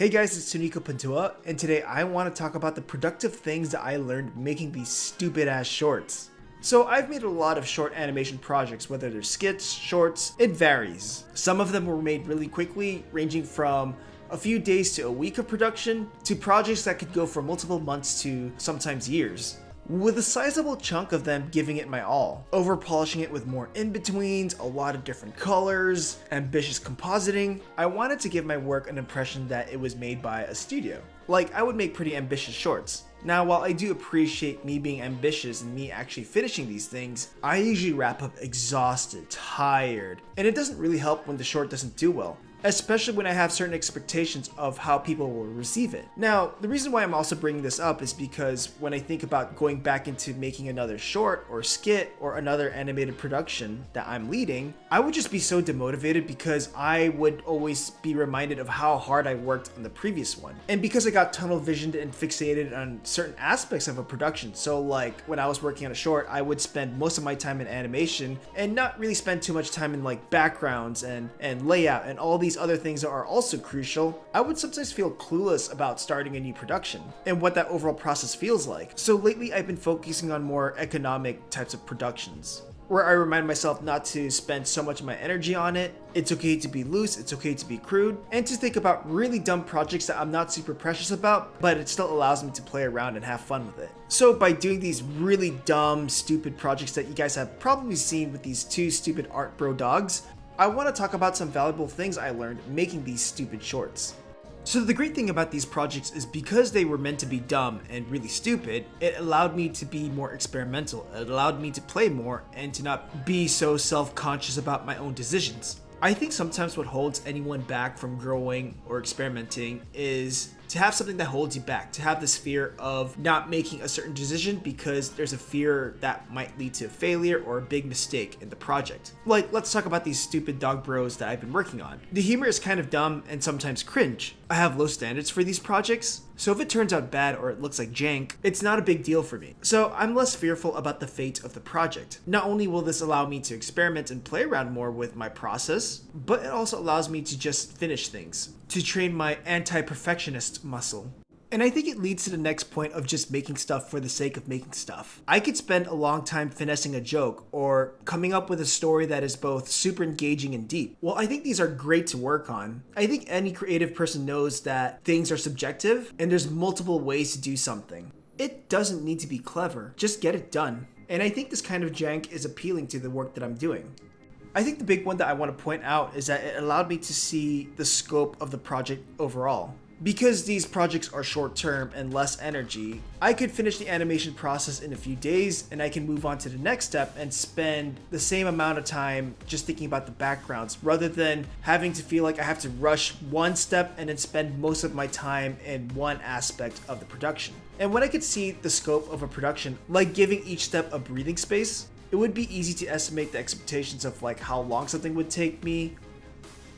Hey guys, it's Tunico Pantua, and today I want to talk about the productive things that I learned making these stupid ass shorts. So I've made a lot of short animation projects, whether they're skits, shorts, it varies. Some of them were made really quickly, ranging from a few days to a week of production, to projects that could go for multiple months to sometimes years, with a sizable chunk of them giving it my all, over polishing it with more in-betweens, a lot of different colors, ambitious compositing. I wanted to give my work an impression that it was made by a studio. Like, I would make pretty ambitious shorts. Now, while I do appreciate me being ambitious and me actually finishing these things, I usually wrap up exhausted, tired, and it doesn't really help when the short doesn't do well, especially when I have certain expectations of how people will receive it. Now, the reason why I'm also bringing this up is because when I think about going back into making another short or skit or another animated production that I'm leading, I would just be so demotivated because I would always be reminded of how hard I worked on the previous one. And because I got tunnel visioned and fixated on certain aspects of a production. So like when I was working on a short, I would spend most of my time in animation and not really spend too much time in like backgrounds and layout and all these other things that are also crucial. I would sometimes feel clueless about starting a new production and what that overall process feels like. So lately I've been focusing on more economic types of productions, where I remind myself not to spend so much of my energy on it. It's okay to be loose, it's okay to be crude, and to think about really dumb projects that I'm not super precious about, but it still allows me to play around and have fun with it. So by doing these really dumb, stupid projects that you guys have probably seen with these two stupid art bro dogs, I want to talk about some valuable things I learned making these stupid shorts. So the great thing about these projects is because they were meant to be dumb and really stupid, it allowed me to be more experimental. It allowed me to play more and to not be so self-conscious about my own decisions. I think sometimes what holds anyone back from growing or experimenting is to have something that holds you back, to have this fear of not making a certain decision because there's a fear that might lead to failure or a big mistake in the project. Like, let's talk about these stupid dog bros that I've been working on. The humor is kind of dumb and sometimes cringe. I have low standards for these projects, so if it turns out bad or it looks like jank, it's not a big deal for me. So I'm less fearful about the fate of the project. Not only will this allow me to experiment and play around more with my process, but it also allows me to just finish things, to train my anti-perfectionist muscle. And I think it leads to the next point of just making stuff for the sake of making stuff. I could spend a long time finessing a joke or coming up with a story that is both super engaging and deep. Well, I think these are great to work on. I think any creative person knows that things are subjective and there's multiple ways to do something. It doesn't need to be clever, just get it done. And I think this kind of jank is appealing to the work that I'm doing. I think the big one that I want to point out is that it allowed me to see the scope of the project overall. Because these projects are short term and less energy, I could finish the animation process in a few days and I can move on to the next step and spend the same amount of time just thinking about the backgrounds rather than having to feel like I have to rush one step and then spend most of my time in one aspect of the production. And when I could see the scope of a production, like giving each step a breathing space, it would be easy to estimate the expectations of like how long something would take me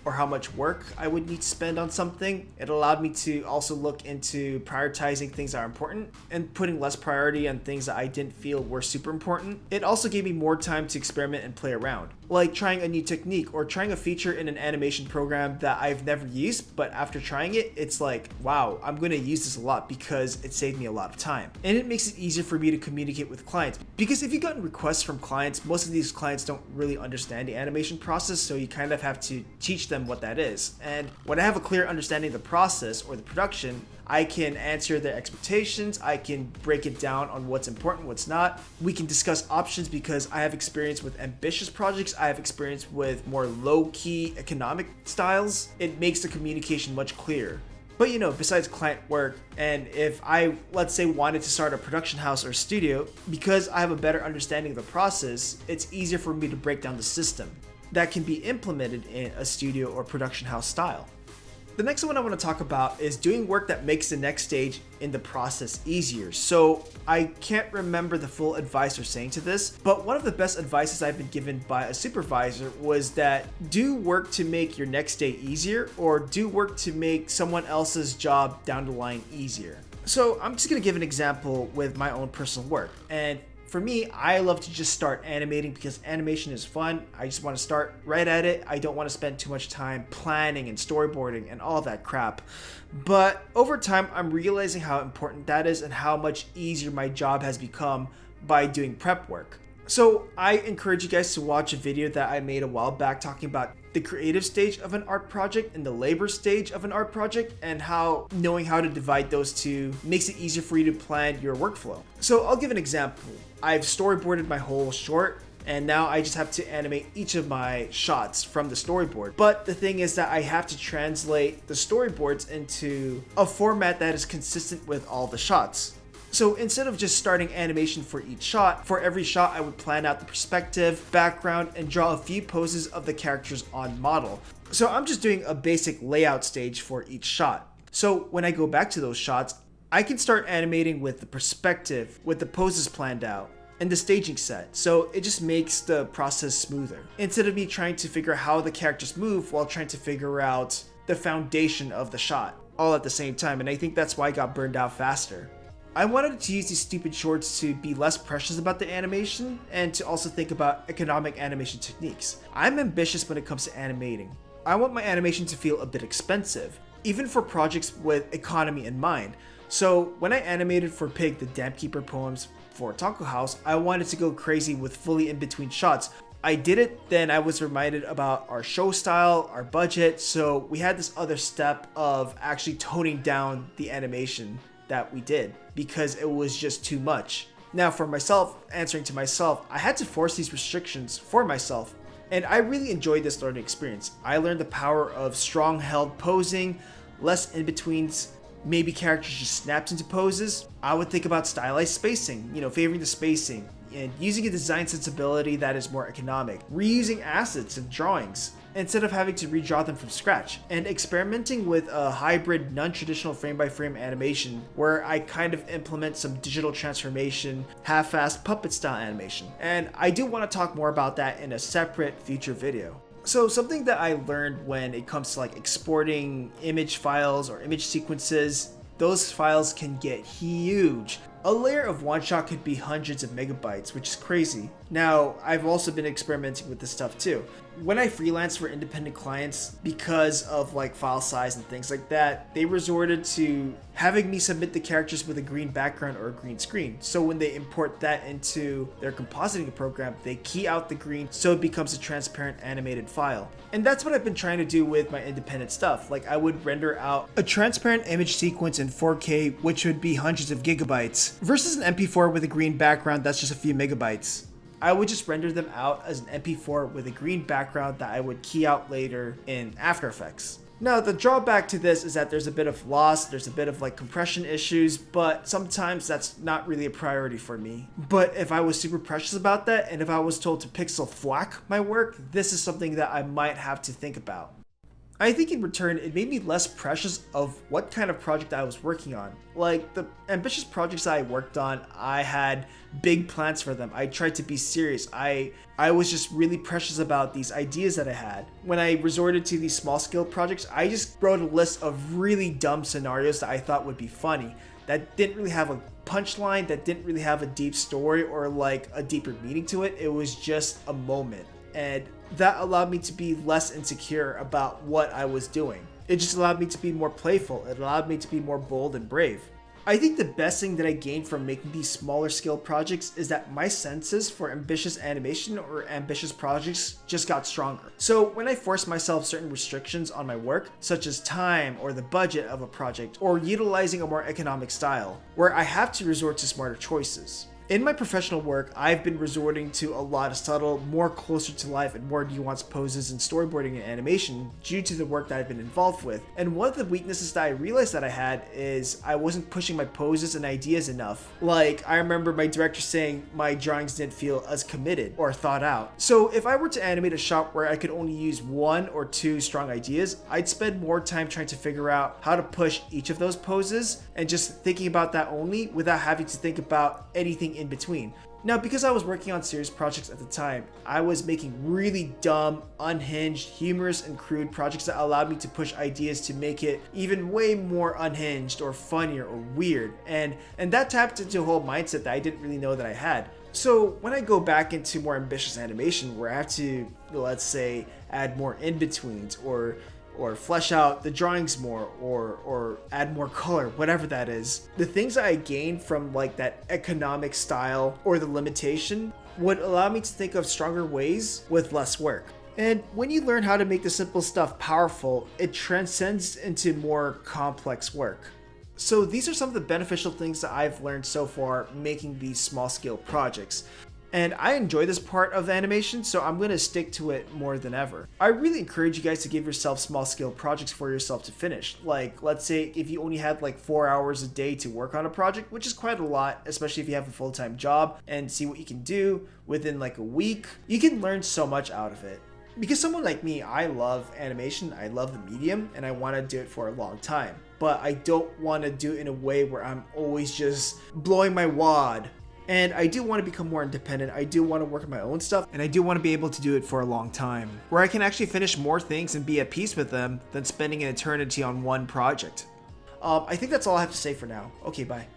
or how much work I would need to spend on something. It allowed me to also look into prioritizing things that are important and putting less priority on things that I didn't feel were super important. It also gave me more time to experiment and play around, like trying a new technique or trying a feature in an animation program that I've never used, but after trying it, it's like, wow, I'm gonna use this a lot because it saved me a lot of time. And it makes it easier for me to communicate with clients, because if you've gotten requests from clients, most of these clients don't really understand the animation process, so you kind of have to teach them what that is. And when I have a clear understanding of the process or the production, I can answer their expectations, I can break it down on what's important, what's not. We can discuss options because I have experience with ambitious projects, I have experience with more low-key economic styles. It makes the communication much clearer. But you know, besides client work, and if I, let's say, wanted to start a production house or studio, because I have a better understanding of the process, it's easier for me to break down the system that can be implemented in a studio or production house style. The next one I want to talk about is doing work that makes the next stage in the process easier. So I can't remember the full advice or saying to this, but one of the best advices I've been given by a supervisor was that do work to make your next day easier, or do work to make someone else's job down the line easier. So I'm just going to give an example with my own personal work. And For me, I love to just start animating because animation is fun. I just want to start right at it. I don't want to spend too much time planning and storyboarding and all that crap. But over time, I'm realizing how important that is and how much easier my job has become by doing prep work. So I encourage you guys to watch a video that I made a while back talking about the creative stage of an art project and the labor stage of an art project, and how knowing how to divide those two makes it easier for you to plan your workflow. So I'll give an example. I've storyboarded my whole short, and now I just have to animate each of my shots from the storyboard. But the thing is that I have to translate the storyboards into a format that is consistent with all the shots. So instead of just starting animation for each shot, for every shot I would plan out the perspective, background, and draw a few poses of the characters on model. So I'm just doing a basic layout stage for each shot. So when I go back to those shots, I can start animating with the perspective, with the poses planned out, and the staging set. So it just makes the process smoother. Instead of me trying to figure out how the characters move while trying to figure out the foundation of the shot, all at the same time. And I think that's why I got burned out faster. I wanted to use these stupid shorts to be less precious about the animation and to also think about economic animation techniques. I'm ambitious when it comes to animating. I want my animation to feel a bit expensive, even for projects with economy in mind. So when I animated for Pig the Dampkeeper poems for Taco House, I wanted to go crazy with fully in between shots. I did it, then I was reminded about our show style, our budget, so we had this other step of actually toning down the animation that we did because it was just too much. Now for myself, answering to myself, I had to force these restrictions for myself, and I really enjoyed this learning experience. I learned the power of strong held posing, less in-betweens, maybe characters just snapped into poses. I would think about stylized spacing, favoring the spacing, and using a design sensibility that is more economic, reusing assets and drawings instead of having to redraw them from scratch, and experimenting with a hybrid non-traditional frame-by-frame animation where I kind of implement some digital transformation, half-assed puppet style animation. And I do want to talk more about that in a separate future video. So something that I learned when it comes to exporting image files or image sequences, those files can get huge. A layer of one shot could be hundreds of megabytes, which is crazy. Now, I've also been experimenting with this stuff too. When I freelance for independent clients, because of file size and things like that, they resorted to having me submit the characters with a green background or a green screen. So when they import that into their compositing program, they key out the green so it becomes a transparent animated file. And that's what I've been trying to do with my independent stuff. I would render out a transparent image sequence in 4K, which would be hundreds of gigabytes, versus an MP4 with a green background that's just a few megabytes. I would just render them out as an MP4 with a green background that I would key out later in After Effects. Now, the drawback to this is that there's a bit of loss, there's a bit of compression issues, but sometimes that's not really a priority for me. But if I was super precious about that, and if I was told to pixel thwack my work, this is something that I might have to think about. I think in return, it made me less precious of what kind of project I was working on. The ambitious projects that I worked on, I had big plans for them. I tried to be serious. I was just really precious about these ideas that I had. When I resorted to these small scale projects, I just wrote a list of really dumb scenarios that I thought would be funny, that didn't really have a punchline, that didn't really have a deep story or a deeper meaning to it. It was just a moment. And that allowed me to be less insecure about what I was doing. It just allowed me to be more playful. It allowed me to be more bold and brave. I think the best thing that I gained from making these smaller scale projects is that my senses for ambitious animation or ambitious projects just got stronger. So when I forced myself certain restrictions on my work, such as time or the budget of a project, or utilizing a more economic style, where I have to resort to smarter choices. In my professional work, I've been resorting to a lot of subtle, more closer to life and more nuanced poses in storyboarding and animation due to the work that I've been involved with. And one of the weaknesses that I realized that I had is I wasn't pushing my poses and ideas enough. I remember my director saying my drawings didn't feel as committed or thought out. So if I were to animate a shot where I could only use one or two strong ideas, I'd spend more time trying to figure out how to push each of those poses and just thinking about that only without having to think about anything in between. Now, because I was working on serious projects at the time, I was making really dumb, unhinged, humorous, and crude projects that allowed me to push ideas to make it even way more unhinged or funnier or weird. And that tapped into a whole mindset that I didn't really know that I had. So when I go back into more ambitious animation where I have to, let's say, add more in-betweens or flesh out the drawings more or add more color, whatever that is, the things I gain from like that economic style or the limitation would allow me to think of stronger ways with less work. And when you learn how to make the simple stuff powerful, it transcends into more complex work. So these are some of the beneficial things that I've learned so far making these small scale projects. And I enjoy this part of animation, so I'm going to stick to it more than ever. I really encourage you guys to give yourself small scale projects for yourself to finish. Like, let's say if you only had like 4 hours a day to work on a project, which is quite a lot, especially if you have a full-time job, and see what you can do within like a week. You can learn so much out of it. Because someone like me, I love animation, I love the medium, and I want to do it for a long time. But I don't want to do it in a way where I'm always just blowing my wad. And I do want to become more independent, I do want to work on my own stuff, and I do want to be able to do it for a long time, where I can actually finish more things and be at peace with them than spending an eternity on one project. I think that's all I have to say for now. Okay, bye.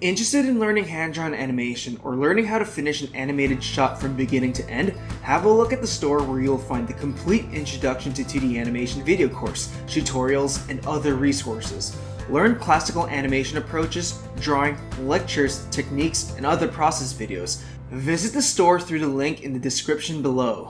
Interested in learning hand-drawn animation or learning how to finish an animated shot from beginning to end? Have a look at the store where you'll find the complete Introduction to 2D Animation video course, tutorials, and other resources. Learn classical animation approaches, drawing, lectures, techniques, and other process videos. Visit the store through the link in the description below.